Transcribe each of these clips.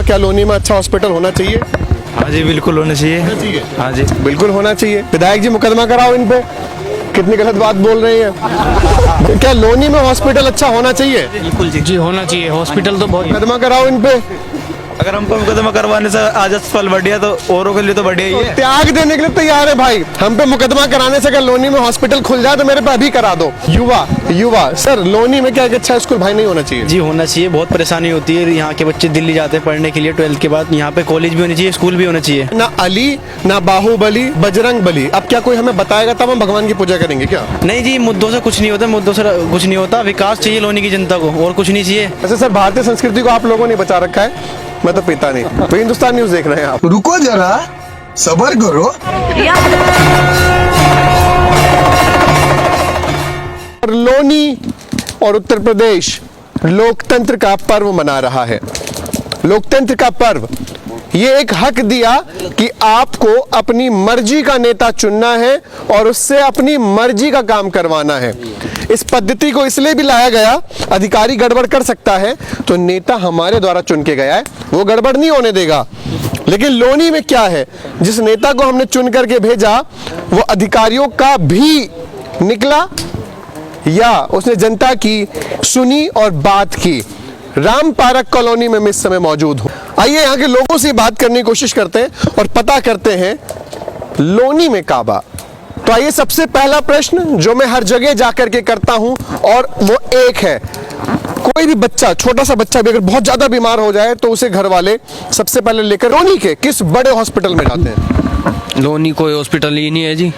क्या लोनी में अच्छा हॉस्पिटल होना चाहिए? हाँ जी बिल्कुल होना चाहिए। हाँ जी बिल्कुल होना चाहिए। विधायक जी मुकदमा कराओ इन पे, कितनी गलत बात बोल रही है। क्या लोनी में हॉस्पिटल अच्छा होना चाहिए? बिल्कुल जी होना चाहिए हॉस्पिटल तो बहुत। मुकदमा कराओ इन पे। अगर हमको मुकदमा करवाने से आज फल बढ़िया तो औरों के लिए तो बढ़िया ही है। त्याग देने के लिए तैयार है भाई। हम पे मुकदमा कराने से अगर लोनी में हॉस्पिटल खुल जाए तो मेरे पे अभी करा दो। युवा सर, लोनी में क्या एक अच्छा स्कूल भाई नहीं होना चाहिए? जी होना चाहिए, बहुत परेशानी होती है। यहाँ के बच्चे दिल्ली जाते हैं पढ़ने के लिए 12th के बाद। यहाँ पे कॉलेज भी होनी चाहिए, स्कूल भी होना चाहिए। ना अली, ना बाहुबली, बजरंग बली। अब क्या कोई हमें बताएगा तब हम भगवान की पूजा करेंगे क्या? नहीं जी, मुद्दों से कुछ नहीं होता, मुद्दों से कुछ नहीं होता। विकास चाहिए लोनी की जनता को, और कुछ नहीं चाहिए। ऐसे सर, भारतीय संस्कृति को आप लोगों ने बचा रखा है, मैं तो पीता नहीं। तो हिंदुस्तान न्यूज देख रहे हैं आप। रुको जरा, सबर करो। और लोनी और उत्तर प्रदेश लोकतंत्र का पर्व मना रहा है। लोकतंत्र का पर्व, ये एक हक दिया कि आपको अपनी मर्जी का नेता चुनना है और उससे अपनी मर्जी का काम करवाना है। इस पद्धति को इसलिए भी लाया गया, अधिकारी गड़बड़ कर सकता है तो नेता हमारे द्वारा चुन के गया है, वो गड़बड़ नहीं होने देगा। लेकिन लोनी में क्या है, जिस नेता को हमने चुन करके भेजा वो अधिकारियों का भी निकला या उसने जनता की सुनी और बात की। राम पार्क कॉलोनी में मैं इस समय मौजूद हूं। आइए यहाँ के लोगों से बात करने की कोशिश करते हैं और पता करते हैं लोनी में काबा। तो आइए, सबसे पहला प्रश्न जो मैं हर जगह जाकर के करता हूं और वो एक है, कोई भी बच्चा, छोटा सा बच्चा भी अगर बहुत ज्यादा बीमार हो जाए तो उसे घर वाले सबसे पहले लेकर लोनी के किस बड़े हॉस्पिटल में जाते हैं? लोनी कोई हॉस्पिटल ही नहीं है जी।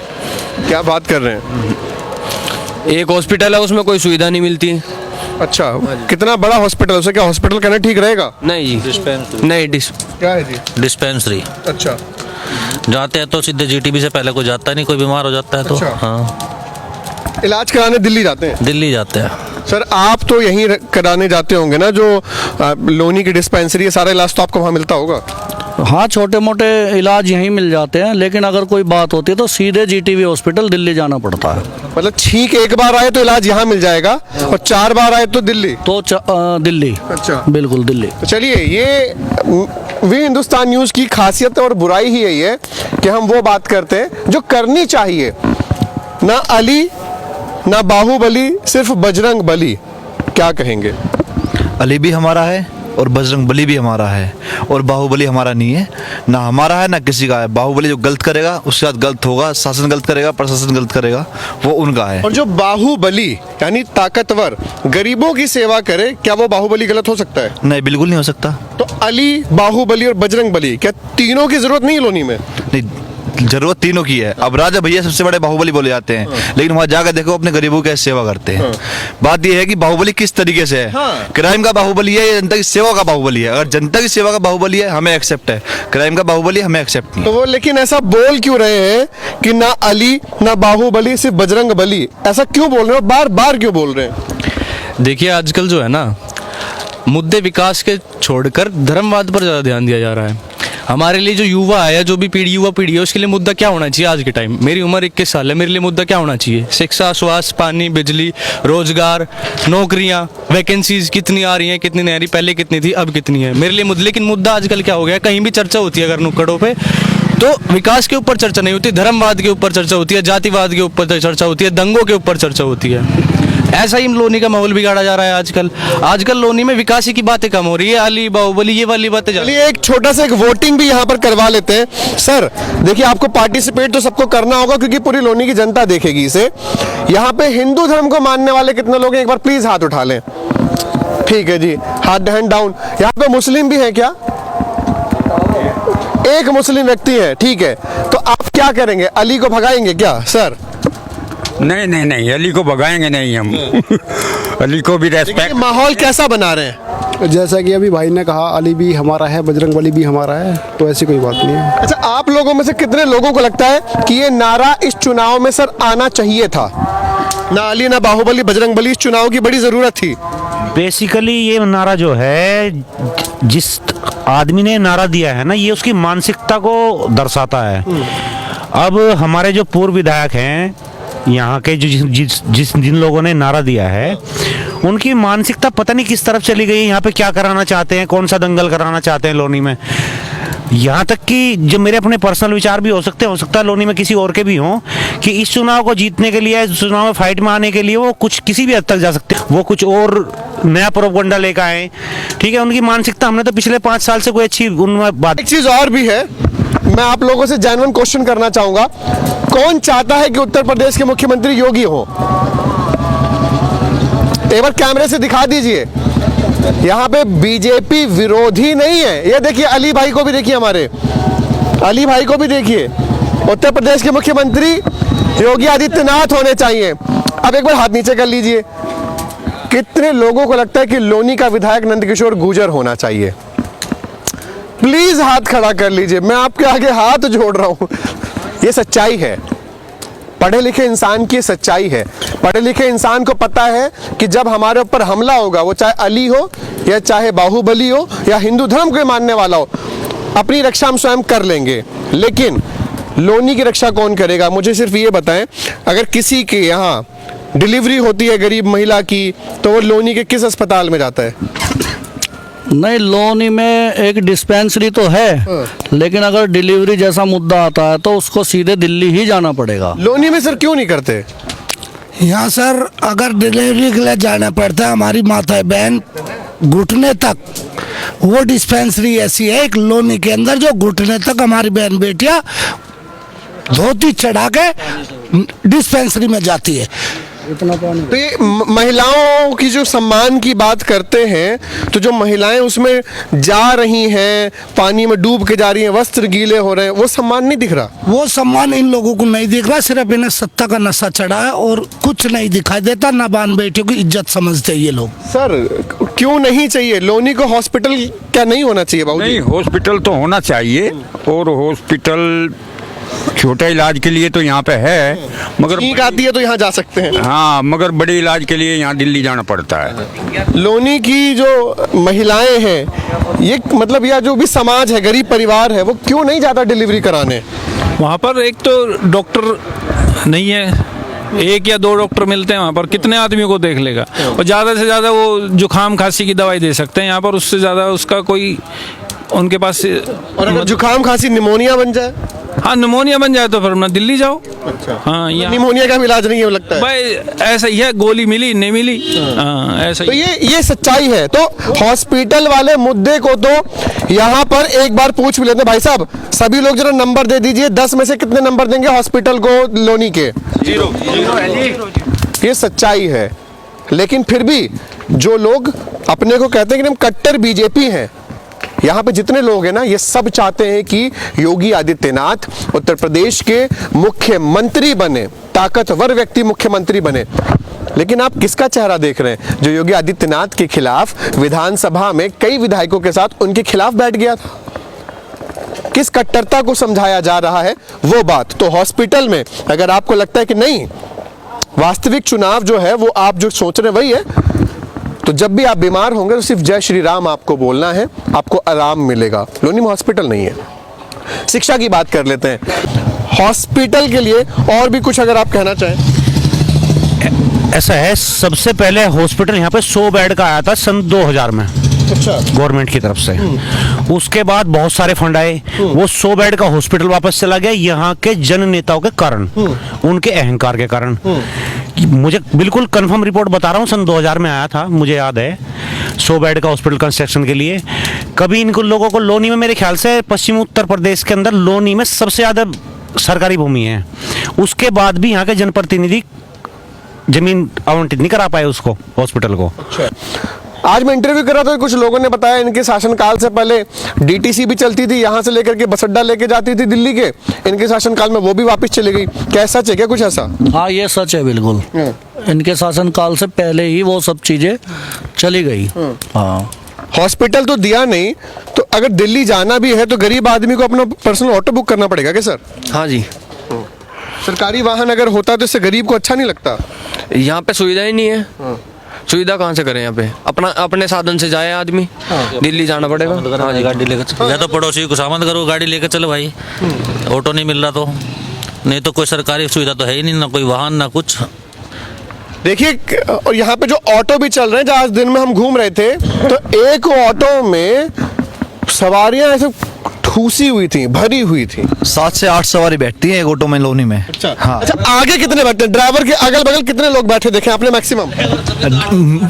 क्या बात कर रहे हैं? एक हॉस्पिटल है, उसमें कोई सुविधा नहीं मिलती। अच्छा, कितना बड़ा हॉस्पिटल, उसे क्या हॉस्पिटल करना ठीक रहेगा? नहीं जी, नहीं क्या है जी? डिस्पेंसरी। अच्छा, जाते हैं तो सीधे जीटीबी से पहले कोई जाता नहीं, कोई बीमार हो जाता है तो। अच्छा। हाँ, इलाज कराने दिल्ली जाते हैं? दिल्ली जाते हैं। सर, आप तो यहीं कराने जाते होंगे ना, जो लोनी की डिस्पेंसरी है, सारा इलाज तो आपको वहाँ मिलता होगा? हाँ, छोटे मोटे इलाज यहीं मिल जाते हैं, लेकिन अगर कोई बात होती है तो सीधे जीटीबी हॉस्पिटल दिल्ली जाना पड़ता है। मतलब छींक एक बार आए तो इलाज यहाँ मिल जाएगा और 4 बार आए तो दिल्ली? तो दिल्ली। अच्छा, बिल्कुल दिल्ली। तो चलिए, ये वी हिंदुस्तान न्यूज की खासियत और बुराई ही यही है कि हम वो बात करते हैं जो करनी चाहिए। ना अली, ना बाहुबली, सिर्फ बजरंग बली। क्या कहेंगे? अली भी हमारा है और बजरंग बली भी हमारा है, और बाहुबली हमारा नहीं है, ना हमारा है ना किसी का है। बाहुबली जो गलत करेगा उसके साथ गलत होगा, शासन गलत करेगा, प्रशासन गलत करेगा, वो उनका है। और जो बाहुबली यानी ताकतवर गरीबों की सेवा करे, क्या वो बाहुबली गलत हो सकता है? नहीं, बिल्कुल नहीं हो सकता। तो अली, बाहुबली और बजरंग बली, क्या तीनों की जरूरत नहीं है लोनी में? नहीं, जरूरत तीनों की है। अब राजा भैया सबसे बड़े बाहुबली बोले जाते हैं, लेकिन वहां जाकर देखो अपने गरीबों की सेवा करते हैं। बात यह है कि बाहुबली किस तरीके से है। क्राइम का बाहुबली है या जनता की सेवा का बाहुबली है? अगर जनता की सेवा का बाहुबली है हमें एक्सेप्ट है, क्राइम का बाहुबली हमें एक्सेप्ट नहीं। तो वो लेकिन ऐसा बोल क्यों रहे हैं कि ना अली, ना बाहुबली, सिर्फ बजरंग बली? ऐसा क्यों बोल रहे हैं, बार बार क्यों बोल रहे हैं? देखिए आजकल जो है ना, मुद्दे विकास के छोड़कर धर्मवाद पर ज़्यादा ध्यान दिया जा रहा है। हमारे लिए जो युवा है, जो भी युवा पीढ़ी है, उसके लिए मुद्दा क्या होना चाहिए आज के टाइम? मेरी उम्र 21 साल है, मेरे लिए मुद्दा क्या होना चाहिए? शिक्षा, स्वास्थ्य, पानी, बिजली, रोजगार, नौकरियां, वैकेंसीज कितनी आ रही हैं, कितनी नहीं आ रही, पहले कितनी थी, अब कितनी है, मेरे लिए मुद्दा। लेकिन मुद्दा आजकल क्या हो गया, कहीं भी चर्चा होती है अगर नुक्कड़ों पे, तो विकास के ऊपर चर्चा नहीं होती, धर्मवाद के ऊपर चर्चा होती है, जातिवाद के ऊपर चर्चा होती है, दंगों के ऊपर चर्चा होती है। ऐसा ही लोनी का माहौल बिगाड़ा जा रहा है आजकल लोनी में विकास की बातें कम हो रही है, अली बाहुबली ये वाली बातें। चलिए, एक छोटा सा एक वोटिंग भी यहाँ पर करवा लेते हैं। सर देखिए, आपको पार्टिसिपेट तो सबको करना होगा क्योंकि पूरी लोनी की जनता देखेगी इसे। यहाँ पे हिंदू धर्म को मानने वाले कितने लोग हैं, एक बार प्लीज हाथ उठा लें। ठीक है जी, हाथ हैंड डाउन। यहाँ पे मुस्लिम भी है क्या? एक मुस्लिम व्यक्ति है, ठीक है। तो आप क्या करेंगे, अली को भगाएंगे क्या? सर नहीं नहीं नहीं, अली को भगाएंगे नहीं हम। अली को भी रेस्पेक्ट। माहौल कैसा बना रहे हैं? जैसा कि अभी भाई ने कहा, अली भी हमारा है, बजरंग बली भी हमारा है, तो ऐसी कोई बात नहीं है। अच्छा, आप लोगों में से कितने लोगों को लगता है कि ये नारा इस चुनाव में सर आना चाहिए था? ना अली, ना बाहुबली, बजरंग बली, इस चुनाव की बड़ी जरूरत थी। बेसिकली ये नारा जो है, जिस आदमी ने नारा दिया है ना, ये उसकी मानसिकता को दर्शाता है। अब हमारे जो पूर्व विधायक हैं यहाँ के, जिन लोगों ने नारा दिया है, उनकी मानसिकता पता नहीं किस तरफ चली गई। यहाँ पे क्या कराना चाहते हैं, कौन सा दंगल कराना चाहते हैं लोनी में। यहाँ तक कि जो मेरे अपने पर्सनल विचार भी हो सकते हैं, हो सकता है लोनी में किसी और के भी हों, कि इस चुनाव को जीतने के लिए, इस चुनाव में फाइट में आने के लिए वो कुछ किसी भी हद तक जा सकते हैं, वो कुछ और नया प्रोपगंडा लेकर आए। ठीक है, उनकी मानसिकता हमने तो पिछले 5 साल से कोई अच्छी उनमें बात। एक चीज और भी है, मैं आप लोगों से जेन्युइन क्वेश्चन करना चाहूंगा, कौन चाहता है कि उत्तर प्रदेश के मुख्यमंत्री योगी हो? एक बार कैमरे से दिखा दीजिए। यहाँ पे बीजेपी विरोधी नहीं है। ये देखिए अली भाई को भी देखिए, हमारे अली भाई को भी देखिए। उत्तर प्रदेश के मुख्यमंत्री योगी आदित्यनाथ होने चाहिए। अब एक बार हाथ नीचे कर लीजिए। कितने लोगों को लगता है कि लोनी का विधायक नंदकिशोर गुर्जर होना चाहिए? प्लीज हाथ खड़ा कर लीजिए, मैं आपके आगे हाथ जोड़ रहा हूं। ये सच्चाई है, पढ़े लिखे इंसान की सच्चाई है। पढ़े लिखे इंसान को पता है कि जब हमारे ऊपर हमला होगा, वो चाहे अली हो या चाहे बाहुबली हो या हिंदू धर्म को मानने वाला हो, अपनी रक्षा हम स्वयं कर लेंगे। लेकिन लोनी की रक्षा कौन करेगा? मुझे सिर्फ ये बताएं, अगर किसी के यहाँ डिलीवरी होती है गरीब महिला की, तो वो लोनी के किस अस्पताल में जाता है? नहीं, लोनी में एक डिस्पेंसरी तो है, लेकिन अगर डिलीवरी जैसा मुद्दा आता है तो उसको सीधे दिल्ली ही जाना पड़ेगा। लोनी में सर क्यों नहीं करते? यहाँ सर अगर डिलीवरी के लिए जाना पड़ता है, हमारी माता बहन घुटने तक, वो डिस्पेंसरी ऐसी है एक लोनी के अंदर जो घुटने तक हमारी बहन बेटियां धोती चढ़ा के डिस्पेंसरी में जाती है। तो ये महिलाओं की जो सम्मान की बात करते हैं, तो जो महिलाएं उसमें जा रही हैं, पानी में डूब के जा रही हैं, वस्त्र गीले हो रहे हैं, वो सम्मान नहीं दिख रहा? वो सम्मान इन लोगों को नहीं दिख रहा, सिर्फ इन्हें सत्ता का नशा चढ़ा है और कुछ नहीं दिखाई देता। ना बहन बेटियों की इज्जत समझते ये लोग। सर क्यों नहीं चाहिए? लोनी को हॉस्पिटल क्या नहीं होना चाहिए बाबू? नहीं, हॉस्पिटल तो होना चाहिए, और हॉस्पिटल छोटे इलाज के लिए तो यहाँ पे है, मगर ठीक आती है तो यहाँ जा सकते हैं। हाँ, मगर बड़े इलाज के लिए यहाँ दिल्ली जाना पड़ता है। लोनी की जो महिलाएं हैं, ये मतलब या जो भी समाज है, गरीब परिवार है, वो क्यों नहीं जाता डिलीवरी कराने? वहाँ पर एक तो डॉक्टर नहीं है, 1 या 2 डॉक्टर मिलते हैं वहाँ पर, कितने आदमियों को देख लेगा? और ज़्यादा से ज़्यादा वो जुकाम खांसी की दवाई दे सकते हैं यहाँ पर, उससे ज़्यादा उसका कोई उनके पास। और अगर जुकाम खांसी निमोनिया बन जाए? हाँ, निमोनिया बन जाए तो फिर अपना दिल्ली जाओ। अच्छा, हाँ, निमोनिया का इलाज नहीं है लगता है भाई, ऐसा ही है, गोली मिली नहीं मिली। हाँ, ऐसा तो ही। ये सच्चाई है। तो हॉस्पिटल वाले मुद्दे को तो यहाँ पर एक बार पूछ भी लेते हैं। भाई साहब, सभी लोग जरा नंबर दे दीजिए, 10 में से कितने नंबर देंगे हॉस्पिटल को लोनी के? 0। ये सच्चाई है। लेकिन फिर भी जो लोग अपने को कहते हैं कि हम कट्टर बीजेपी हैं, यहाँ पे जितने लोग हैं ना, ये सब चाहते हैं कि योगी आदित्यनाथ उत्तर प्रदेश के मुख्यमंत्री बने, ताकतवर व्यक्ति मुख्यमंत्री बने। लेकिन आप किसका चेहरा देख रहे हैं जो योगी आदित्यनाथ के खिलाफ विधानसभा में कई विधायकों के साथ उनके खिलाफ बैठ गया था? किस कट्टरता को समझाया जा रहा है वो बात। तो हॉस्पिटल में अगर आपको लगता है कि नहीं, वास्तविक चुनाव जो है वो आप जो सोच रहे हैं वही है, तो जब भी आप बीमार होंगे तो सिर्फ जय श्री राम आपको बोलना है, आपको आराम मिलेगा। लोनी में हॉस्पिटल नहीं है। शिक्षा की बात कर लेते हैं। हॉस्पिटल के लिए और भी कुछ अगर आप कहना चाहें। ऐसा है, सबसे पहले हॉस्पिटल यहाँ पे 100 बेड का आया था सन 2000 में। अच्छा, गवर्नमेंट की तरफ से। उसके बाद बहुत सारे फंड आए, वो 100 बेड का हॉस्पिटल वापस चला गया यहाँ के जन नेताओं के कारण, उनके अहंकार के कारण। मुझे बिल्कुल कंफर्म रिपोर्ट बता रहा हूँ, सन 2000 में आया था, मुझे याद है, 100 बेड का हॉस्पिटल कंस्ट्रक्शन के लिए। कभी इनको लोगों को लोनी में, मेरे ख्याल से पश्चिमी उत्तर प्रदेश के अंदर लोनी में सबसे ज़्यादा सरकारी भूमि है, उसके बाद भी यहाँ के जनप्रतिनिधि जमीन आवंटित नहीं करा पाए उसको, हॉस्पिटल को। अच्छा, आज मैं इंटरव्यू कर रहा था, कुछ लोगों ने बताया इनके शासनकाल से पहले डीटीसी भी चलती थी, यहाँ से लेकर के बस अड्डा लेके जाती थी दिल्ली के, इनके शासनकाल में वो भी वापस चली गई। क्या सच है क्या कुछ ऐसा? हाँ, ये सच है बिल्कुल। इनके शासनकाल से पहले ही वो सब चीजें चली गई। हाँ, हॉस्पिटल तो दिया नहीं, तो अगर दिल्ली जाना भी है तो गरीब आदमी को अपना पर्सनल ऑटो बुक करना पड़ेगा क्या सर? हाँ जी। सरकारी वाहन अगर होता तो इससे गरीब को अच्छा नहीं लगता? यहाँ पे सुविधा ही नहीं है। सुविधा कहाँ से करें? यहाँ पे अपने साधन से जाए आदमी, दिल्ली जाना पड़ेगा। हाँ जी, गाड़ी लेकर, या तो पड़ोसी को सामान करो, गाड़ी लेकर चलो भाई। ऑटो नहीं मिल रहा तो, नहीं तो कोई सरकारी सुविधा तो है ही नहीं, ना कोई वाहन ना कुछ। देखिए, और यहाँ पे जो ऑटो भी चल रहे हैं, जहाँ आज दिन में हम घूम रहे थे, तो एक ऑटो में सवारियां ऐसे ठूसी हुई थी, भरी हुई थी। 7 से 8 सवारी बैठती है एक ऑटो में लोनी में। अच्छा, हाँ। अच्छा, आगे कितने बैठते हैं? ड्राइवर के अगल बगल कितने लोग बैठे देखे आपने मैक्सिमम?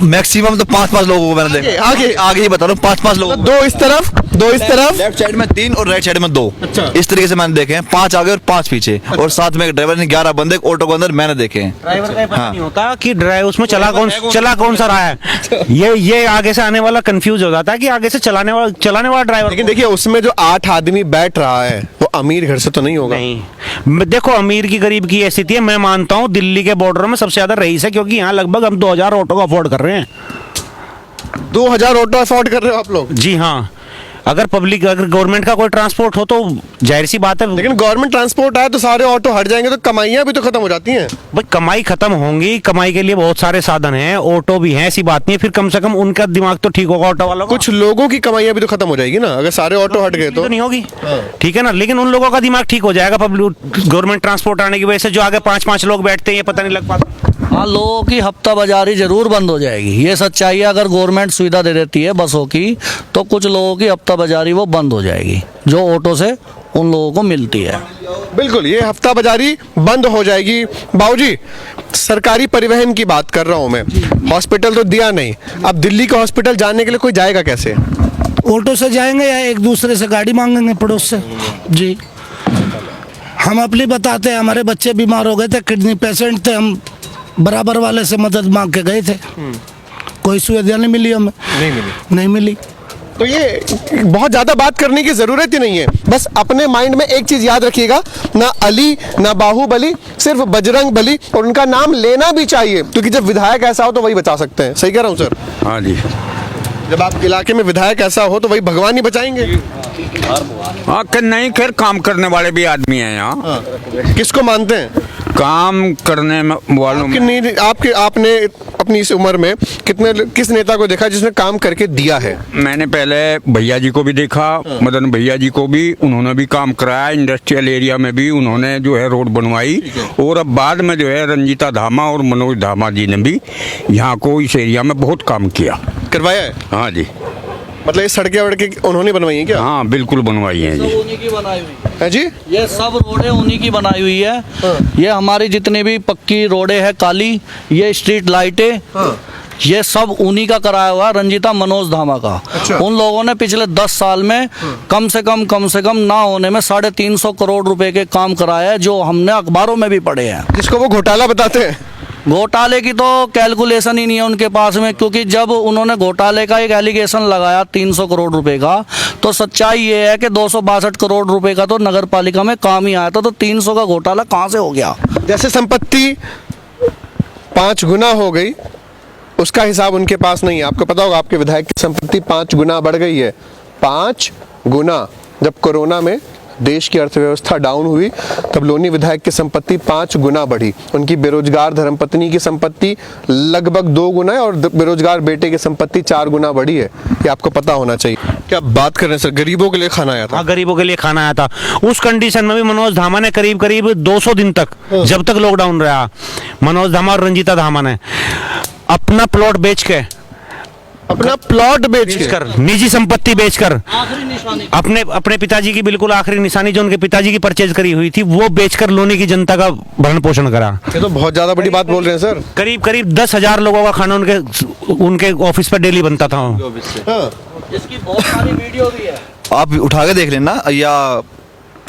मैक्सिमम तो 5-5 लोगों को मैंने देखा। आगे ही बता रहा हूँ, 5-5 लोग। 2 इस तरफ, 2 इस तरफ, लेफ्ट साइड में 3 और राइट साइड में 2। अच्छा। इस तरीके से मैंने देखे हैं, 5 आगे और 5 पीछे। और साथ में एक ड्राइवर ने 11 बंदे ऑटो के अंदर मैंने देखे हैं। ड्राइवर का पता नहीं होता कि ड्राइवर उसमें चला कौन सा रहा है। ये आगे से आने वाला कंफ्यूज हो जाता है कि आगे से चलाने वाला ड्राइवर। लेकिन देखिए, उसमें जो 8 आदमी बैठ रहा है वो अमीर घर से तो नहीं होगा। नहीं, देखो अमीर की गरीब की स्थिति है। मैं मानता हूँ दिल्ली के बॉर्डर में सबसे ज्यादा रईस है, क्योंकि यहाँ लगभग हम 2000 ऑटो का अफोर्ड कर रहे हैं। 2000 ऑटो अफोर्ड कर रहे हो आप लोग? जी हाँ। अगर गवर्नमेंट का कोई ट्रांसपोर्ट हो तो जाहिर सी बात है। लेकिन गवर्नमेंट ट्रांसपोर्ट आए तो सारे ऑटो हट जाएंगे, तो कमाइयां भी तो खत्म हो जाती हैं। भाई कमाई खत्म होंगी, कमाई के लिए बहुत सारे साधन हैं, ऑटो भी हैं, ऐसी बात नहीं है। फिर कम से कम उनका दिमाग तो ठीक होगा ऑटो वालों का। कुछ लोगों की कमाइयां भी तो खत्म हो जाएगी ना, अगर सारे ऑटो हट गए तो नहीं होगी। ठीक है ना, लेकिन उन लोगों का दिमाग ठीक हो जाएगा पब्लिक गवर्नमेंट ट्रांसपोर्ट आने की वजह से। जो आगे 5-5 लोग बैठते हैं, ये पता नहीं लग पाता। हाँ, लोगों की हफ्ता बाजारी जरूर बंद हो जाएगी, ये सच्चाई है। अगर गवर्नमेंट सुविधा दे देती है बसों की, तो कुछ लोगों की हफ्ता बाजारी वो बंद हो जाएगी, जो ऑटो से उन लोगों को मिलती है। बिल्कुल, ये हफ्ता बाजारी बंद हो जाएगी। बाबूजी, सरकारी परिवहन की बात कर रहा हूं मैं। हॉस्पिटल तो दिया नहीं, अब दिल्ली का हॉस्पिटल जाने के लिए कोई जाएगा कैसे? ऑटो से जाएंगे या एक दूसरे से गाड़ी मांगेंगे पड़ोस से। जी, हम अपनी बताते हैं, हमारे बच्चे बीमार हो गए थे, किडनी पेशेंट थे, हम बराबर वाले से मदद मांग के गए थे, कोई सुविधा नहीं मिली हमें। नहीं मिली। तो ये बहुत ज्यादा बात करने की जरूरत ही नहीं है। बस अपने माइंड में एक चीज याद रखिएगा, ना अली ना बाहुबली, सिर्फ बजरंग बली। और उनका नाम लेना भी चाहिए, क्योंकि जब विधायक ऐसा हो तो वही बचा सकते हैं। सही कह रहा हूँ सर? हाँ जी। जब आप इलाके में विधायक ऐसा हो तो वही भगवान ही बचाएंगे। हाँ, नहीं, खैर काम करने वाले भी आदमी हैं यहाँ। किसको मानते हैं काम करने वालों में? आपने अपनी इस उम्र में किस नेता को देखा जिसने काम करके दिया है? मैंने पहले भैया जी को भी देखा, मदन भैया जी को भी, उन्होंने भी काम कराया। इंडस्ट्रियल एरिया में भी उन्होंने जो है रोड बनवाई। और अब बाद में जो है रंजीता धामा और मनोज धामा जी ने भी यहाँ को इस एरिया में बहुत काम किया, करवाया है। हाँ जी। मतलब ये सड़कें वड़कें उन्होंने बनवाई हैं क्या? हाँ, बिल्कुल बनवाई हैं जी। उन्हीं की बनाई हुई है जी। ये सब रोडें उन्हीं की बनाई हुई है। ये हमारी जितनी भी पक्की रोडें हैं काली, ये स्ट्रीट लाइटें, ये सब उन्हीं का कराया हुआ, रंजीता मनोज धामा का। अच्छा। उन लोगों ने पिछले 10 साल में कम से कम ना होने में 350 करोड़ रुपए के काम कराया है, जो हमने अखबारों में भी पढ़े हैं। जिसको वो घोटाला बताते हैं। घोटाले की तो कैलकुलेशन ही नहीं है उनके पास में, क्योंकि जब उन्होंने घोटाले का एक एलिगेशन लगाया 300 करोड़ रुपए का, तो सच्चाई ये है कि 262 करोड़ रुपए का तो नगर पालिका में काम ही आया था, तो 300 का घोटाला कहाँ से हो गया? जैसे संपत्ति 5 गुना हो गई, उसका हिसाब उनके पास नहीं है। आपको पता होगा आपके विधायक की संपत्ति 5 गुना बढ़ गई है। 5 गुना। जब कोरोना में देश की अर्थव्यवस्था डाउन हुई तब लोनी विधायक की संपत्ति 5 गुना बढ़ी। उनकी बेरोजगार धर्मपत्नी की संपत्ति लगभग 2 गुना है और बेरोजगार बेटे की संपत्ति 4 गुना बढ़ी है। ये आपको पता होना चाहिए। क्या बात कर रहे हैं सर? गरीबों के लिए खाना आया था। हाँ, गरीबों के लिए खाना आया था। उस कंडीशन में भी मनोज धामा ने करीब 200 दिन तक, जब तक लॉकडाउन रहा, मनोज धामा और रंजीता धामा ने अपना प्लॉट बेच के, निजी संपत्ति बेचकर, अपने पिताजी की बिल्कुल आखिरी निशानी जो उनके पिताजी की परचेज करी हुई थी, वो बेचकर लोनी की जनता का भरण पोषण करा। ये तो बहुत ज्यादा बड़ी बात बोल रहे हैं सर। करीब 10,000 लोगों का खाना उनके ऑफिस पर डेली बनता था। इसकी बहुत सारी वीडियो भी है, आप उठा के देख लेना, या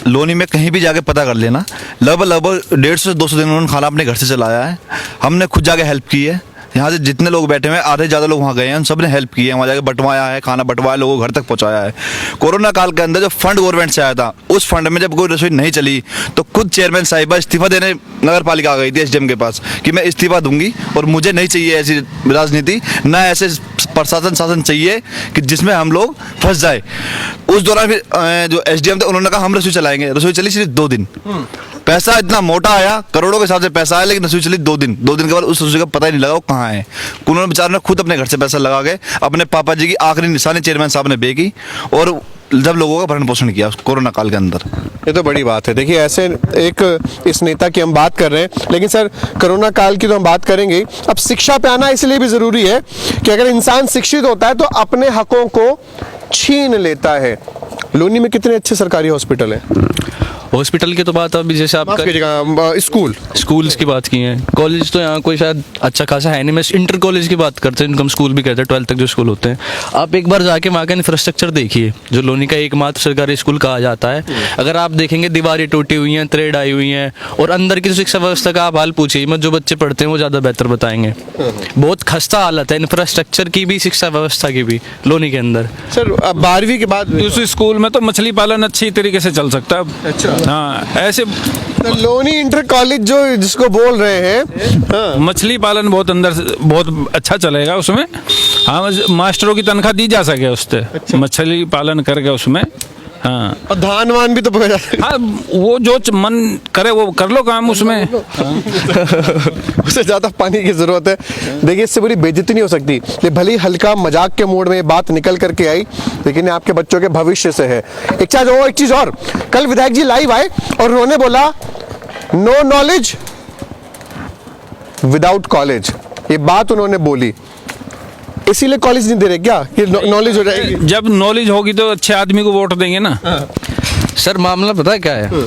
लोनी में कहीं भी जाके पता कर लेना। लगभग 150 से 200 दिन उन्होंने खाना अपने घर से चलाया है। हमने खुद जाके हेल्प की है। यहाँ से जितने लोग बैठे हुए हैं, आधे ज़्यादा लोग वहाँ गए हैं, उन सब ने हेल्प की है। वहाँ जाके बंटवाया है, खाना बंटवाया, लोगों को घर तक पहुँचाया है। कोरोना काल के अंदर जो फंड गवर्नमेंट से आया था, उस फंड में जब कोई रसोई नहीं चली तो खुद चेयरमैन साहिबा इस्तीफा देने नगर पालिका आ गई थी एसडीएम के पास कि मैं इस्तीफा दूंगी और मुझे नहीं चाहिए ऐसी राजनीति, ना ऐसे प्रशासन शासन चाहिए कि जिसमें हम लोग फंस जाए। उस दौरान फिर जो एसडीएम थे उन्होंने कहा हम रसोई चलाएंगे। रसोई चली सिर्फ 2 दिन। पैसा इतना मोटा आया, करोड़ों के हिसाब से पैसा आया, लेकिन रसोई चली 2 दिन। 2 दिन के बाद उस रसोई का पता ही नहीं लगा वो कहाँ है। उन्होंने बेचारे ने खुद अपने घर से पैसा लगा के अपने पापा जी की आखिरी निशानी चेयरमैन साहब ने बेची और जब लोगों का भरण पोषण किया कोरोना काल के अंदर। ये तो बड़ी बात है। देखिए ऐसे एक इस नेता की हम बात कर रहे हैं, लेकिन सर कोरोना काल की तो हम बात करेंगे। अब शिक्षा पे आना इसलिए भी जरूरी है कि अगर इंसान शिक्षित होता है तो अपने हकों को छीन लेता है। लोनी में कितने अच्छे सरकारी हॉस्पिटल हैं? हॉस्पिटल की तो बात अभी जैसे आप स्कूल्स की बात की है, कॉलेज तो यहाँ कोई शायद अच्छा खासा है नहीं। मैं इंटर कॉलेज की बात करते हैं, इनको हम स्कूल भी कहते हैं, 12th तक जो स्कूल होते हैं। आप एक बार जाके वहाँ का इंफ्रास्ट्रक्चर देखिए, जो लोनी का एकमात्र सरकारी स्कूल कहा जाता है। अगर आप देखेंगे दीवारें टूटी हुई हैं, थ्रेड आई हुई हैं, और अंदर की शिक्षा व्यवस्था का आप हाल पूछिए मत, जो बच्चे पढ़ते हैं वो ज़्यादा बेहतर बताएंगे। बहुत खस्ता हालत है इंफ्रास्ट्रक्चर की भी, शिक्षा व्यवस्था की भी लोनी के अंदर। सर 12वीं के बाद उस स्कूल में तो मछली पालन अच्छी तरीके से चल सकता है। अच्छा, हाँ ऐसे लोनी इंटर कॉलेज जो जिसको बोल रहे हैं, हाँ। मछली पालन बहुत अंदर से बहुत अच्छा चलेगा उसमें। हाँ मास्टरों की तनख्वाह दी जा सके उससे। अच्छा। मछली पालन करके उसमें, हाँ। और धान वान भी तो पका जाता है। हाँ वो जो मन करे वो कर लो काम उसमें। उसे ज्यादा पानी की जरूरत है। देखिए इससे बड़ी बेइज्जती नहीं हो सकती। ये भली हल्का मजाक के मूड में ये बात निकल करके आई, लेकिन ये आपके बच्चों के भविष्य से है। एक चीज और, कल विधायक जी लाइव आए और उन्होंने बोला नो नॉलेज विदाउट कॉलेज। ये बात उन्होंने बोली, इसीलिए कॉलेज नहीं दे रहे क्या कि नॉलेज हो जाएगी? जब नॉलेज होगी तो अच्छे आदमी को वोट देंगे ना। सर मामला पता है क्या है,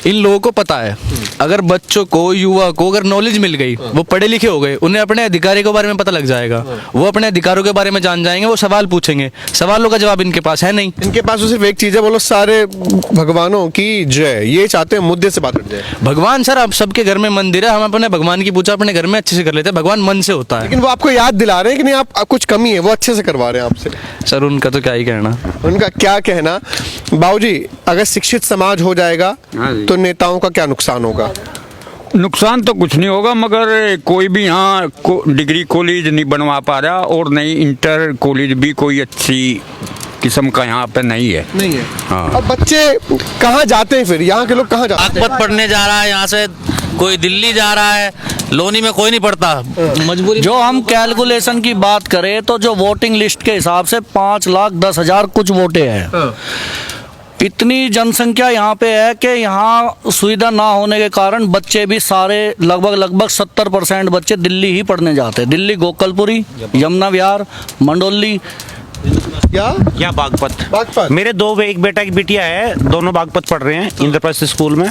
इन लोगों को पता है अगर बच्चों को, युवा को अगर नॉलेज मिल गई, वो पढ़े लिखे हो गए, उन्हें अपने अधिकारों के बारे में पता लग जाएगा, वो अपने अधिकारों के बारे में जान जाएंगे, वो सवाल पूछेंगे, सवालों का जवाब इनके पास है नहीं। इनके पास तो सिर्फ एक चीज है, बोलो सारे भगवानों की जय। ये चाहते हैं मुद्दे से बात हट जाए। भगवान सर आप सबके घर में मंदिर है, हम अपने भगवान की पूजा अपने घर में अच्छे से कर लेते हैं, भगवान मन से होता है। लेकिन वो आपको याद दिला रहे हैं कि नहीं आप कुछ कमी है, वो अच्छे से करवा रहे हैं आपसे। सर उनका तो क्या ही कहना, उनका क्या कहना। बाबूजी अगर शिक्षित समाज हो जाएगा तो नेताओं का क्या नुकसान होगा? नुकसान तो कुछ नहीं होगा, मगर कोई भी यहाँ डिग्री कॉलेज नहीं बनवा पा रहा, और नई इंटर कॉलेज भी कोई अच्छी किस्म का यहाँ पे नहीं है। हाँ। अब बच्चे कहाँ जाते हैं फिर? यहाँ के लोग कहाँ जाते हैं? पढ़ने जा रहा है, यहाँ से कोई दिल्ली जा रहा है, लोनी में कोई नहीं पढ़ता, मजबूरी। जो हम कैलकुलेशन की बात करें तो जो वोटिंग लिस्ट के हिसाब से 5,10,000 कुछ वोटे हैं। इतनी जनसंख्या यहाँ पे है कि यहाँ सुविधा ना होने के कारण बच्चे भी सारे लगभग 70% बच्चे दिल्ली ही पढ़ने जाते हैं। दिल्ली, गोकलपुरी, यमुना विहार, मंडोली या बागपत। मेरे एक बेटा एक बिटिया है, दोनों बागपत पढ़ रहे हैं इंद्रप्रस्थ स्कूल में।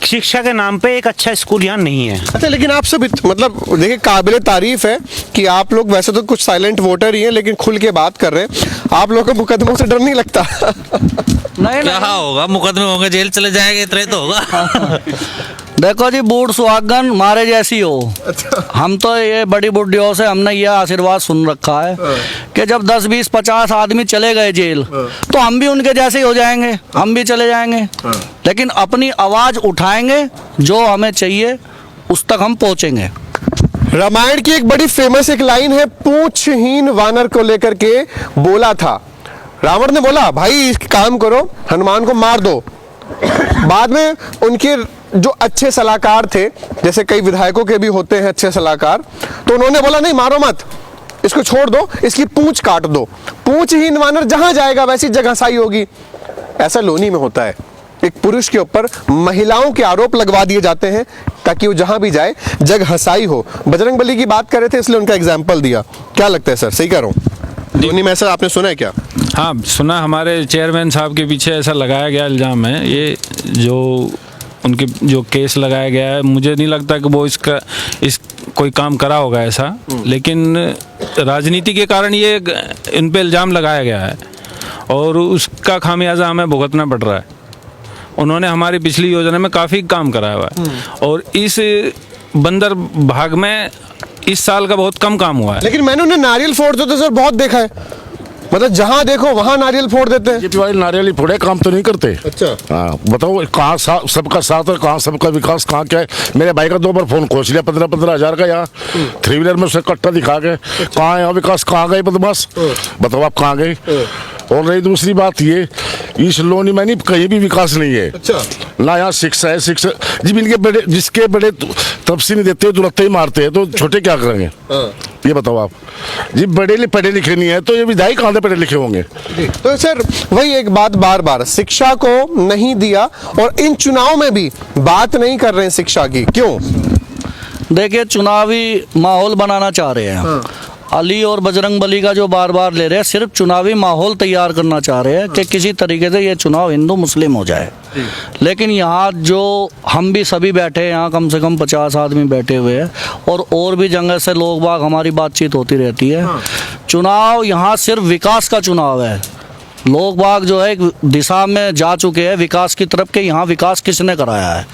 शिक्षा के नाम पे एक अच्छा स्कूल यहाँ नहीं है। अच्छा, लेकिन आप सब मतलब देखिए काबिले तारीफ है कि आप लोग वैसे तो कुछ साइलेंट वोटर ही हैं, लेकिन खुल के बात कर रहे हैं। आप लोगों को मुकदमों से डर नहीं लगता? नहीं क्या होगा, मुकदमे होंगे, जेल चले जाएंगे, इतना तो होगा। देखो जी, बूढ़ सुहागन मारे जैसी हो। हम तो ये बड़ी बुढ़ियों से हमने ये आशीर्वाद सुन रखा है कि जब 10, 20, 50 आदमी चले गए जेल तो हम भी उनके जैसे ही हो जाएंगे, हम भी चले जाएंगे। लेकिन अपनी आवाज उठाएंगे, जो हमें चाहिए उस तक हम पहुंचेंगे। रामायण की एक बड़ी फेमस एक लाइन है, पूंछहीन वानर को लेकर के बोला था। रावण ने बोला भाई काम करो, हनुमान को मार दो। बाद में उनके जो अच्छे सलाहकार थे, जैसे कई विधायकों के भी होते हैं अच्छे सलाहकार, तो उन्होंने बोला नहीं मारो मत, इसको छोड़ दो, इसकी पूंछ काट दो। पूंछहीन वानर जहां जाएगा वैसी जगह हसाई होगी। ऐसा लोनी में होता है, एक पुरुष के ऊपर महिलाओं के आरोप लगवा दिए जाते हैं ताकि वो जहां भी जाए जग हसाई हो। बजरंग बली की बात कर रहे थे इसलिए उनका एग्जाम्पल दिया। क्या लगता है सर, सही कह रहा हूँ? लोनी में ऐसा आपने सुना है क्या? हाँ सुना, हमारे चेयरमैन साहब के पीछे ऐसा लगाया गया इल्ज़ाम है। ये जो उनके जो केस लगाया गया है, मुझे नहीं लगता कि वो इस कोई काम करा होगा ऐसा, लेकिन राजनीति के कारण ये इन पे इल्ज़ाम लगाया गया है और उसका खामियाजा हमें भुगतना पड़ रहा है। उन्होंने हमारी पिछली योजना में काफ़ी काम कराया हुआ है और इस बंदर भाग में इस साल का बहुत कम काम हुआ है। लेकिन मैंने उन्हें नारियल फोड़ते तो सर बहुत देखा है, मतलब जहाँ देखो वहाँ नारियल फोड़ देते हैं। बीजेपी वाले नारियल ही फोड़े, काम तो नहीं करते। अच्छा हाँ, बताओ कहाँ सबका साथ है, कहाँ सबका विकास, कहाँ क्या है। मेरे भाई का 2 बार फोन खोज लिया 15-15 हज़ार का, यहाँ 3 व्हीलर में उसे कट्टा दिखा के कहाँ यहाँ विकास, कहाँ गए बदमाश, बताओ आप कहाँ गए। और रही दूसरी बात, ये इस लोनी में नहीं कहीं भी विकास नहीं है। अच्छा ना यहाँ शिक्षा है, शिक्षा जी जिसके बड़े तबसी नहीं देते तुरंत ही मारते हैं, तो छोटे क्या करेंगे? ये बताओ आप जी, पढ़े लिखे नहीं है तो ये विधायक कहाँ से पढ़े लिखे होंगे? तो सर वही एक बात बार बार, शिक्षा को नहीं दिया और इन चुनाव में भी बात नहीं कर रहे हैं शिक्षा की, क्यों? देखिए, चुनावी माहौल बनाना चाह रहे हैं। अली और बजरंग बली का जो बार बार ले रहे हैं, सिर्फ चुनावी माहौल तैयार करना चाह रहे हैं कि किसी तरीके से ये चुनाव हिंदू मुस्लिम हो जाए। लेकिन यहाँ जो हम भी सभी बैठे हैं, यहाँ कम से कम 50 आदमी बैठे हुए हैं और भी जगह से लोग बाग, हमारी बातचीत होती रहती है। चुनाव यहाँ सिर्फ विकास का चुनाव है। लोग बाग जो है एक दिशा में जा चुके हैं विकास की तरफ, के यहाँ विकास किसने कराया है।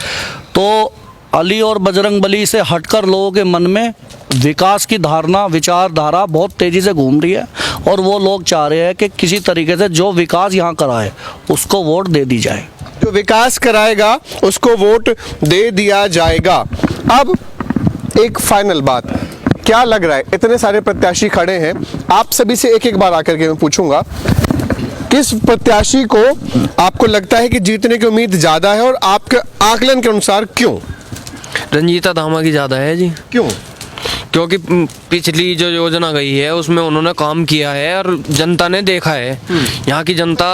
तो अली और बजरंग बली से हटकर लोगों के मन में विकास की धारणा, विचारधारा बहुत तेज़ी से घूम रही है और वो लोग चाह रहे हैं कि किसी तरीके से जो विकास यहाँ कराए उसको वोट दे दी जाए। जो विकास कराएगा उसको वोट दे दिया जाएगा। अब एक फाइनल बात, क्या लग रहा है, इतने सारे प्रत्याशी खड़े हैं, आप सभी से एक एक बार आकर के मैं पूछूंगा, किस प्रत्याशी को आपको लगता है कि जीतने की उम्मीद ज्यादा है और आपके आकलन के अनुसार क्यों? रंजीता धामा की ज़्यादा है जी। क्यों? क्योंकि पिछली जो योजना गई है उसमें उन्होंने काम किया है और जनता ने देखा है। यहाँ की जनता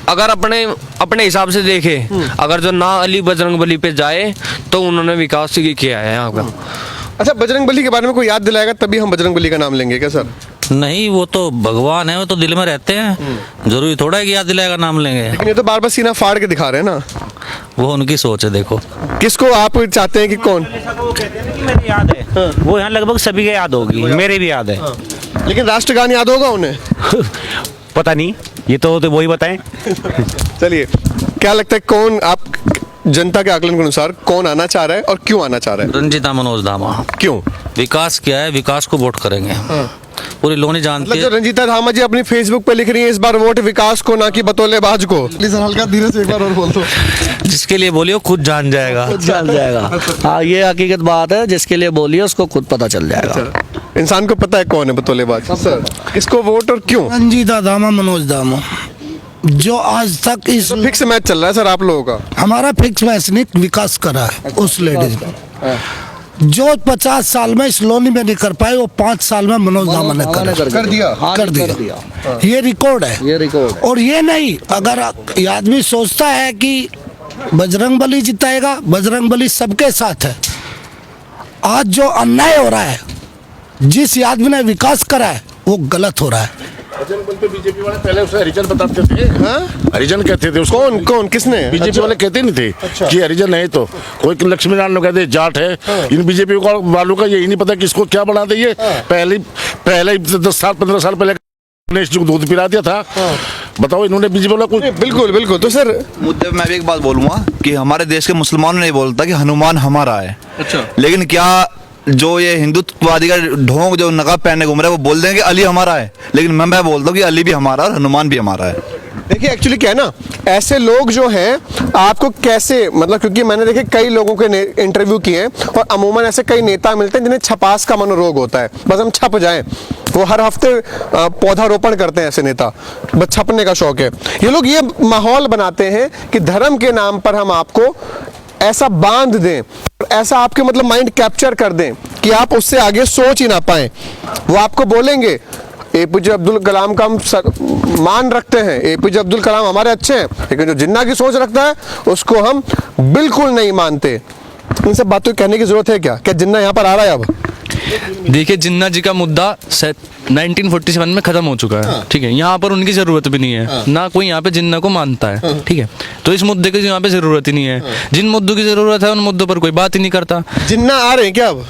अगर अपने हिसाब से देखे, अगर जो ना अली बजरंग बली पे जाए तो उन्होंने विकास किया है यहाँ का। अच्छा, बजरंग बली के बारे में कोई याद दिलाएगा तभी हम बजरंग बली का नाम लेंगे क्या सर? नहीं, वो तो भगवान है, वो तो दिल में रहते हैं, जरूरी थोड़ा है कि याद दिलाएगा नाम लेंगे। लेकिन ये तो बार बार सीना फाड़ के दिखा रहे हैं ना। वो उनकी सोच है। देखो किसको आप चाहते हैं कि कौन? मेरी याद है, वो यहाँ लगभग सभी के याद होगी, मेरे भी याद है। लेकिन राष्ट्रगान याद होगा उन्हें? पता नहीं, ये तो वही बताएं। चलिए, क्या लगता है कौन, आप जनता के आकलन के अनुसार कौन आना चाह रहा है और क्यों आना चाह रहा है? रंजीता मनोज धामा। क्यों? विकास क्या है, विकास को वोट करेंगे। पूरी लोनी जानती मतलब है। जो रंजीता धामा जी अपनी फेसबुक पे लिख रही है इस बार वोट विकास को ना कि बतौलेबाज को। प्लीज हल्का धीरे से एक बार और बोल दो। जिसके लिए बोलिए खुद जान जाएगा। चल जाएगा। हाँ, ये हकीकत बात है, जिसके लिए बोलिए उसको खुद पता चल जाएगा। इंसान को पता है कौन है बतौलेबाज। सर, किसको वोट और क्यों? रंजीता धामा, मनोज धामा, जो आज तक इस फिक्स मैच चल रहा है सर आप लोगों का? हमारा फिक्स मैच नहीं, विकास करा है उस लेडीज का। जो 50 साल में इस लोनी में नहीं कर पाए, वो 5 साल में मनोज धामा ने कर दिया। ये रिकॉर्ड है, ये रिकॉर्ड। और ये नहीं, अगर आदमी सोचता है कि बजरंग बली जिताएगा, बजरंग बली सबके साथ है। आज जो अन्याय हो रहा है, जिस आदमी ने विकास करा है, वो गलत हो रहा है। बीजेपी वाले पहले उसे हरिजन बताते थे। हरिजन कहते थे उसको। कौन किसने? बीजेपी वाले कहते नहीं थे कि हरिजन है, तो कोई लक्ष्मी नारायण कहते जाट है। इन बीजेपी वालों का यही नहीं पता किसको क्या बना दे। ये पहले 10 साल 15 साल पहले गणेश जी को दूध पिला दिया था। बताओ, इन्होंने बीजेपी वाला कुछ। बिल्कुल। तो सर मुद्दे पे मैं भी एक बात बोलूंगा कि हमारे देश के मुसलमानों नहीं बोलता कि हनुमान हमारा है। अच्छा, लेकिन क्या जो ये हिंदुत्ववादी का ढोंग जो नकाब पहने घूम रहा है वो बोल देंगे अली हमारा है, लेकिन मैं बोलता हूँ कि अली भी हमारा और हनुमान भी हमारा है। देखिए, एक्चुअली क्या है ना, ऐसे लोग जो हैं आपको कैसे, मतलब क्योंकि मैंने देखे कई लोगों के इंटरव्यू किए हैं और अमूमन ऐसे कई नेता मिलते हैं जिन्हें छपास का मनोरोग होता है, बस हम छप जाएं। वो हर हफ्ते पौधारोपण करते हैं ऐसे नेता, बस छपने का शौक है। ये लोग ये माहौल बनाते हैं कि धर्म के नाम पर हम आपको ऐसा बांध दें, ऐसा आपके मतलब माइंड कैप्चर कर दें कि आप उससे आगे सोच ही ना पाए। वो आपको बोलेंगे एपीजे अब्दुल कलाम का हम मान रखते हैं, एपीजे अब्दुल कलाम हमारे अच्छे हैं, लेकिन जो जिन्ना की सोच रखता है उसको हम बिल्कुल नहीं मानते। इन सब बातों कहने की जरूरत है क्या जिन्ना यहाँ पर आ रहा है अब? देखिए, जिन्ना जी का मुद्दा 1947 में खत्म हो चुका है। ठीक है, यहाँ पर उनकी जरूरत भी नहीं है। ना कोई यहाँ पे जिन्ना को मानता है। ठीक है, तो इस मुद्दे की यहाँ पे जरूरत ही नहीं है। जिन मुद्दों की जरूरत है उन मुद्दों पर कोई बात ही नहीं करता। जिन्ना आ रहे हैं क्या अब?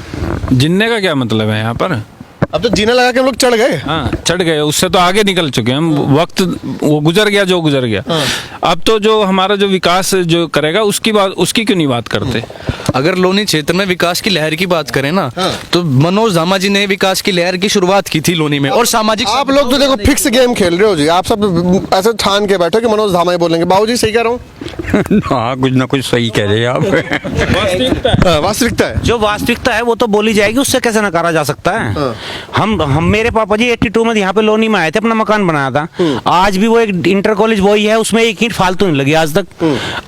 जिन्ने का क्या मतलब है यहाँ पर? अब तो जीना लगा के हम लोग चढ़ गए। हाँ, चढ़ गए, उससे तो आगे निकल चुके हैं हम। वक्त वो गुजर गया जो गुजर गया। अब तो जो हमारा जो विकास जो करेगा उसकी क्यों नहीं बात करते? अगर लोनी क्षेत्र में विकास की लहर की बात करें ना, तो मनोज धामा जी ने विकास की लहर की शुरुआत की थी लोनी में। और सामाजिक, आप लोग तो देखो फिक्स गेम खेल रहे हो जी। आप सब ऐसे ठान के बैठो कि मनोज धामा ही बोलेंगे। बाबूजी सही कह रहा हूँ? हाँ कुछ ना कुछ सही कह रहे हैं आप। वास्तविकता है। जो वास्तविकता है वो तो बोली जाएगी, उससे कैसे नकारा जा सकता है। हम मेरे पापा जी 82 में यहाँ पे लोनी में आए थे, अपना मकान बनाया था। आज भी वो एक इंटर कॉलेज वही है, उसमें एक ईंट फालतू नहीं लगी आज तक।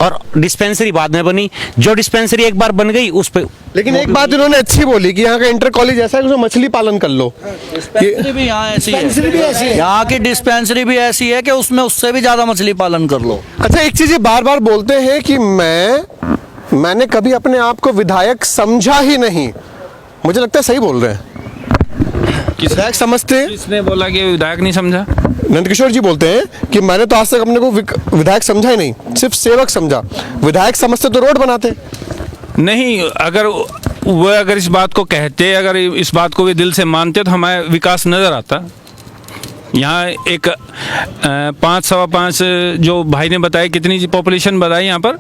और डिस्पेंसरी बाद में बनी, जो डिस्पेंसरी एक बार बन गई उस पे। लेकिन एक बात इन्होंने अच्छी बोली कि यहाँ का इंटर कॉलेज ऐसा है कि उसमें मछली पालन कर लो। डिस्पेंसरी भी यहाँ ऐसी है, यहाँ की डिस्पेंसरी भी ऐसी है कि उसमें उससे भी ज्यादा मछली पालन कर लो। अच्छा, एक चीज ये बार बार बोलते हैं कि मैंने कभी अपने आप को विधायक समझा ही नहीं। मुझे लगता है सही बोल रहे हैं। विधायक समझते हैं? किसने बोला कि विधायक नहीं समझा? नंदकिशोर जी बोलते हैं कि मैंने तो आज तक अपने को विधायक समझा ही नहीं, सिर्फ सेवक समझा। विधायक समझते तो रोड बनाते नहीं। अगर इस बात को कहते, अगर इस बात को भी दिल से मानते तो हमारा विकास नजर आता। यहाँ एक 5-5.25 जो भाई ने बताया, कितनी पॉपुलेशन बताई यहाँ पर,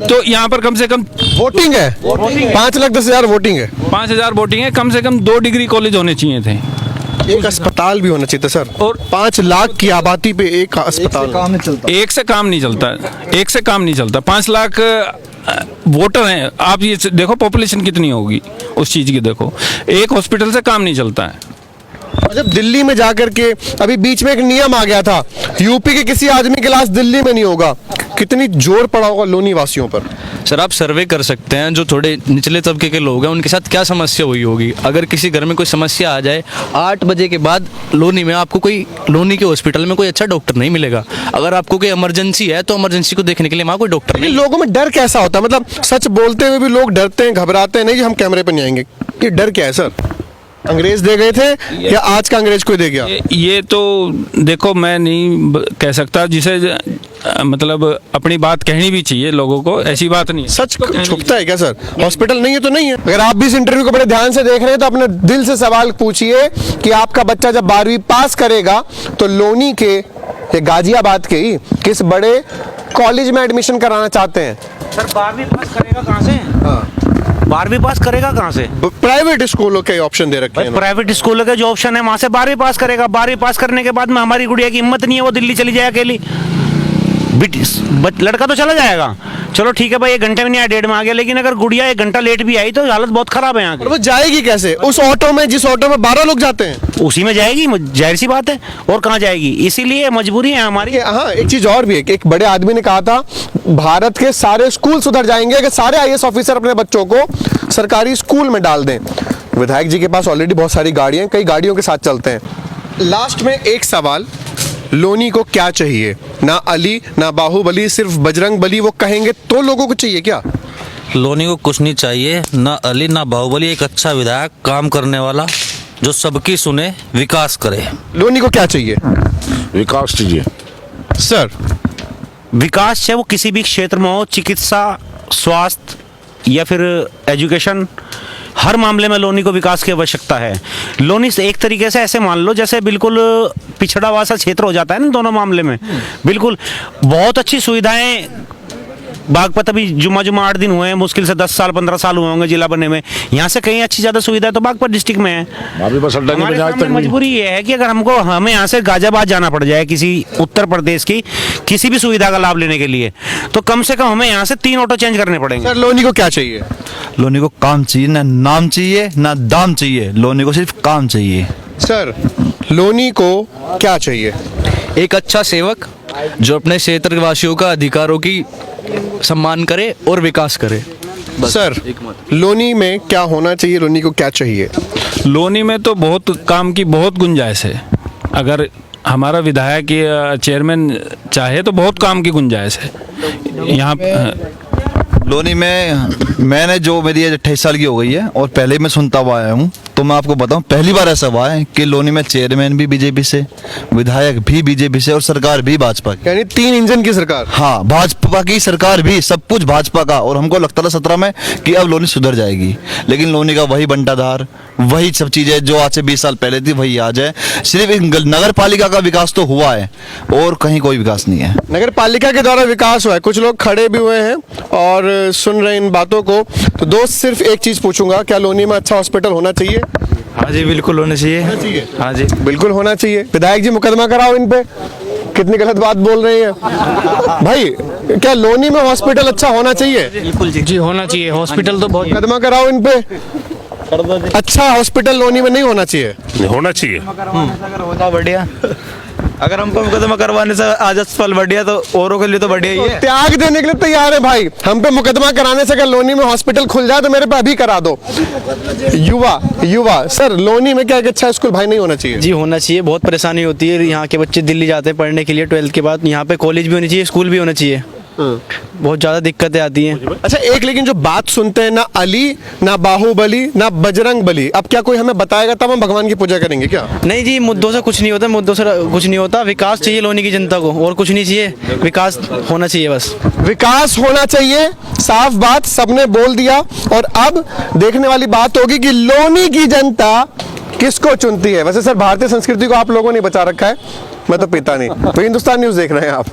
तो यहाँ पर कम से कम वोटिंग है 5,10,000 वोटिंग है। 5,000 वोटिंग है। कम से कम 2 डिग्री कॉलेज होने चाहिए थे। एक अस्पताल भी होना चाहिए था सर। और 5 लाख की आबादी पे एक अस्पताल। एक से काम नहीं चलता, एक से काम नहीं चलता। 5 लाख वोटर हैं, आप ये देखो पॉपुलेशन कितनी होगी, उस चीज की देखो। एक हॉस्पिटल से काम नहीं चलता है। जब दिल्ली में जाकर के अभी बीच में एक नियम आ गया था, यूपी के किसी आदमी के इलाज दिल्ली में नहीं होगा, कितनी जोर पड़ा होगा लोनी वासियों पर। सर आप सर्वे कर सकते हैं, जो थोड़े निचले तबके के लोग हैं उनके साथ क्या समस्या हुई होगी। अगर किसी घर में कोई समस्या आ जाए, 8 बजे के बाद लोनी में आपको कोई, लोनी के हॉस्पिटल में कोई अच्छा डॉक्टर नहीं मिलेगा। अगर आपको कोई इमरजेंसी है तो इमरजेंसी को देखने के लिए वहाँ कोई डॉक्टर नहीं। लोगों में डर कैसा होता है? मतलब सच बोलते हुए भी लोग डरते हैं, घबराते हैं, नहीं जी हम कैमरे पर नहीं आएंगे। ये डर क्या है सर? अंग्रेज दे गए थे या आज का अंग्रेज कोई दे गया? ये तो देखो, मैं नहीं कह सकता। जिसे मतलब अपनी बात कहनी भी चाहिए लोगों को, ऐसी बात नहीं है। सच छुपता है क्या सर? हॉस्पिटल नहीं है तो नहीं है। अगर आप भी इस इंटरव्यू को बड़े ध्यान से देख रहे हैं तो अपने दिल से सवाल पूछिए कि आपका बच्चा जब 12वीं पास करेगा तो लोनी के या गाजियाबाद के ही किस बड़े कॉलेज में एडमिशन कराना चाहते हैं? सर 12वीं पास करेगा कहाँ से? 12वीं पास करेगा कहाँ से? प्राइवेट स्कूलों के ऑप्शन दे रखे हैं। प्राइवेट स्कूलों के जो ऑप्शन है वहां से 12वीं पास करेगा। 12वीं पास करने के बाद में हमारी गुड़िया की हिम्मत नहीं है, वो दिल्ली चली जाए अकेली। लड़का तो चला जाएगा, चलो ठीक है भाई, 1 घंटे में नहीं आया, 1:30 में आ गया। लेकिन अगर गुड़िया 1 घंटा लेट भी आई तो हालत बहुत खराब है यहाँ की। वो जाएगी कैसे? उस ऑटो में, जिस ऑटो में 12 लोग जाते हैं, उसी में जाएगी, जाहिर सी बात है। और कहाँ जाएगी? इसीलिए मजबूरी है हमारी। हाँ, एक चीज और भी है कि एक बड़े आदमी ने कहा था भारत के सारे स्कूल सुधर जाएंगे अगर सारे IAS ऑफिसर अपने बच्चों को सरकारी स्कूल में डाल दें। विधायक जी के पास ऑलरेडी बहुत सारी गाड़ियां, कई गाड़ियों के साथ चलते हैं। लास्ट में एक सवाल, लोनी को क्या चाहिए? ना अली ना बाहुबली, सिर्फ बजरंग बली वो कहेंगे तो लोगों को चाहिए क्या? लोनी को कुछ नहीं चाहिए, ना अली ना बाहुबली, एक अच्छा विधायक, काम करने वाला, जो सबकी सुने, विकास करे। लोनी को क्या चाहिए? विकास चाहिए सर। विकास चाहे वो किसी भी क्षेत्र में हो, चिकित्सा, स्वास्थ्य या फिर एजुकेशन, हर मामले में लोनी को विकास की आवश्यकता है। लोनी से एक तरीके से ऐसे मान लो जैसे बिल्कुल पिछड़ा हुआ सा क्षेत्र हो जाता है ना दोनों मामले में। बिल्कुल बहुत अच्छी सुविधाएं, बागपत अभी जुम्मा 8 दिन हुए हैं, मुश्किल से 10 साल 15 साल हुए होंगे जिला बनने में। यहाँ से कहीं अच्छी ज्यादा सुविधा तो बागपत डिस्ट्रिक्ट में है। हमारे सामने मजबूरी ये है कि अगर हमें यहाँ से गाजियाबाद जाना पड़ जाए किसी उत्तर प्रदेश की किसी भी सुविधा का लाभ लेने के लिए, तो कम से कम हमें यहाँ से 3 ऑटो चेंज करने पड़ेंगे। सर लोनी को क्या चाहिए? लोनी को काम चाहिए, ना नाम चाहिए ना दाम चाहिए, लोनी को सिर्फ काम चाहिए। सर लोनी को क्या चाहिए? एक अच्छा सेवक जो अपने क्षेत्र के वासियों का अधिकारों की सम्मान करे और विकास करे। सर लोनी में क्या होना चाहिए? लोनी को क्या चाहिए? लोनी में तो बहुत काम की बहुत गुंजाइश है। अगर हमारा विधायक या चेयरमैन चाहे तो बहुत काम की गुंजाइश है यहाँ। लोनी में मैंने जो मेरी 28 साल की हो गई है और पहले मैं सुनता हुआ आया हूँ, तो मैं आपको बताऊं पहली बार ऐसा हुआ है कि लोनी में चेयरमैन भी बीजेपी से, विधायक भी बीजेपी से और सरकार भी भाजपा की, यानी 3 इंजन की सरकार। हाँ, भाजपा की सरकार भी, सब कुछ भाजपा का। और हमको लगता था 17 में कि अब लोनी सुधर जाएगी, लेकिन लोनी का वही बंटाधार, वही सब चीजें जो आज से 20 साल पहले थी वही आज है। सिर्फ नगर पालिका का विकास तो हुआ है और कहीं कोई विकास नहीं है। नगर पालिका के द्वारा विकास हुआ है। कुछ लोग खड़े भी हुए हैं और सुन रहे इन बातों को। तो दोस्त सिर्फ एक चीज पूछूंगा, क्या लोनी में अच्छा हॉस्पिटल होना चाहिए? हाँ जी बिल्कुल होना चाहिए। हाँ जी बिल्कुल होना चाहिए। विधायक जी मुकदमा कराओ इन पे, कितनी गलत बात बोल रहे हैं भाई। क्या लोनी में हॉस्पिटल अच्छा होना चाहिए? बिल्कुल जी होना चाहिए हॉस्पिटल तो बहुत। मुकदमा कराओ इन पे। अच्छा हॉस्पिटल लोनी में नहीं होना चाहिए। होना चाहिए। अगर होता बढ़िया, अगर हमको मुकदमा करवाने से आज अस्पताल बढ़िया तो औरों के लिए तो बढ़िया ही है। त्याग देने के लिए तैयार है भाई। हम पे मुकदमा कराने से अगर लोनी में हॉस्पिटल खुल जाए तो मेरे पे अभी करा दो। युवा सर, लोनी में क्या एक अच्छा स्कूल भाई नहीं होना चाहिए? जी होना चाहिए, बहुत परेशानी होती है। यहाँ के बच्चे दिल्ली जाते हैं पढ़ने के लिए 12th के बाद। यहाँ पे कॉलेज भी होनी चाहिए, स्कूल भी होना चाहिए। बहुत ज़्यादा दिक्कतें आती हैं। अच्छा एक लेकिन जो बात सुनते हैं, ना अली ना बाहुबली ना बजरंग बली, अब क्या कोई हमें बताएगा तब हम भगवान की पूजा करेंगे क्या? नहीं जी, मुद्दों से कुछ नहीं होता, मुद्दों से कुछ नहीं होता। विकास चाहिए लोनी की जनता को, और कुछ नहीं चाहिए। विकास होना चाहिए बस। विकास होना चाहिए, साफ बात सबने बोल दिया। और अब देखने वाली बात होगी कि लोनी की जनता किसको चुनती है। वैसे सर भारतीय संस्कृति को आप लोगों ने बचा रखा है, मैं तो पीता नहीं। तो हिंदुस्तान न्यूज़ देख रहे हैं आप।